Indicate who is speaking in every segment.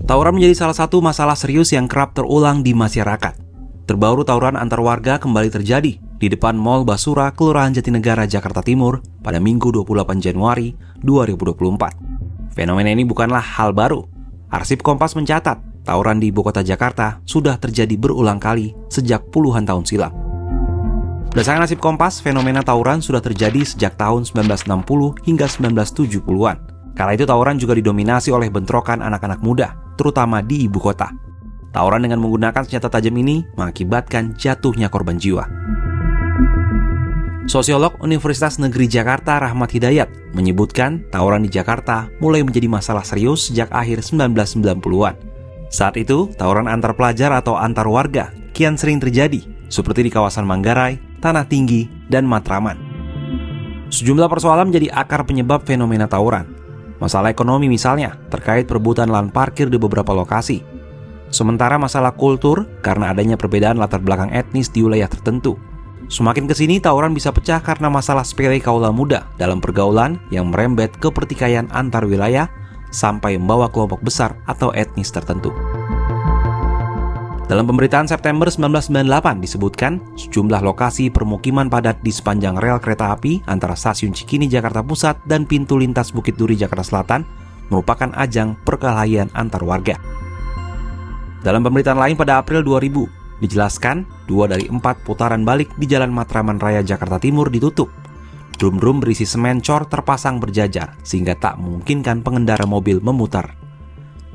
Speaker 1: Tawuran menjadi salah satu masalah serius yang kerap terulang di masyarakat. Terbaru tawuran antar warga kembali terjadi di depan Mall Basura, Kelurahan Jatinegara, Jakarta Timur pada Minggu 28 Januari 2024. Fenomena ini bukanlah hal baru. Arsip Kompas mencatat, tawuran di ibu kota Jakarta sudah terjadi berulang kali sejak puluhan tahun silam. Berdasarkan arsip Kompas, fenomena tawuran sudah terjadi sejak tahun 1960 hingga 1970-an. Kala itu tawuran juga didominasi oleh bentrokan anak-anak muda, terutama di ibu kota. Tawuran dengan menggunakan senjata tajam ini mengakibatkan jatuhnya korban jiwa. Sosiolog Universitas Negeri Jakarta Rahmat Hidayat menyebutkan tawuran di Jakarta mulai menjadi masalah serius sejak akhir 1990-an. Saat itu, tawuran antar pelajar atau antar warga kian sering terjadi, seperti di kawasan Manggarai, Tanah Tinggi, dan Matraman. Sejumlah persoalan menjadi akar penyebab fenomena tawuran. Masalah ekonomi misalnya, terkait perebutan lahan parkir di beberapa lokasi. Sementara masalah kultur, karena adanya perbedaan latar belakang etnis di wilayah tertentu. Semakin kesini, tawuran bisa pecah karena masalah sepele kaula muda dalam pergaulan yang merembet ke pertikaian antar wilayah sampai membawa kelompok besar atau etnis tertentu. Dalam pemberitaan September 1998 disebutkan, sejumlah lokasi permukiman padat di sepanjang rel kereta api antara stasiun Cikini Jakarta Pusat dan pintu lintas Bukit Duri Jakarta Selatan merupakan ajang perkelahian antar warga. Dalam pemberitaan lain pada April 2000, dijelaskan 2 dari 4 putaran balik di Jalan Matraman Raya Jakarta Timur ditutup. Drum-drum berisi semen cor terpasang berjajar sehingga tak memungkinkan pengendara mobil memutar.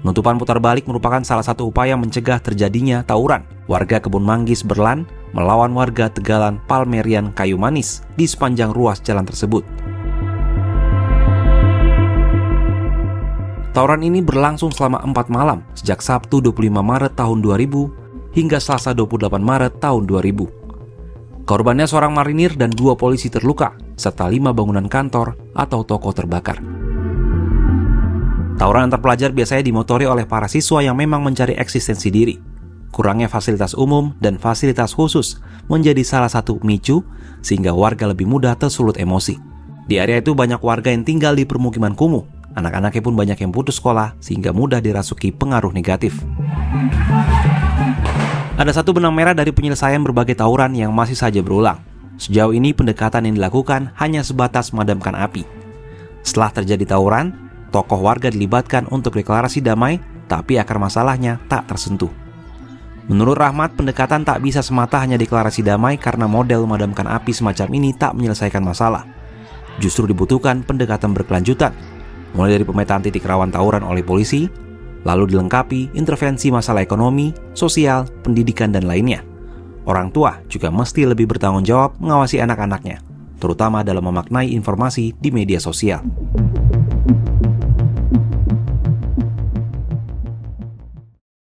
Speaker 1: Penutupan putar balik merupakan salah satu upaya mencegah terjadinya tawuran. Warga Kebun Manggis Berlan melawan warga Tegalan Palmerian Kayu Manis di sepanjang ruas jalan tersebut. Tawuran ini berlangsung selama 4 malam sejak Sabtu 25 Maret tahun 2000 hingga Selasa 28 Maret tahun 2000. Korbannya seorang marinir dan 2 polisi terluka, serta 5 bangunan kantor atau toko terbakar. Tawuran antar pelajar biasanya dimotori oleh para siswa yang memang mencari eksistensi diri. Kurangnya fasilitas umum dan fasilitas khusus menjadi salah satu pemicu sehingga warga lebih mudah tersulut emosi. Di area itu banyak warga yang tinggal di permukiman kumuh. Anak-anaknya pun banyak yang putus sekolah sehingga mudah dirasuki pengaruh negatif. Ada satu benang merah dari penyelesaian berbagai tawuran yang masih saja berulang. Sejauh ini pendekatan yang dilakukan hanya sebatas memadamkan api. Setelah terjadi tawuran, tokoh warga dilibatkan untuk deklarasi damai, tapi akar masalahnya tak tersentuh. Menurut Rahmat, pendekatan tak bisa semata hanya deklarasi damai karena model memadamkan api semacam ini tak menyelesaikan masalah. Justru dibutuhkan pendekatan berkelanjutan, mulai dari pemetaan titik rawan tawuran oleh polisi, lalu dilengkapi intervensi masalah ekonomi, sosial, pendidikan, dan lainnya. Orang tua juga mesti lebih bertanggung jawab mengawasi anak-anaknya, terutama dalam memaknai informasi di media sosial.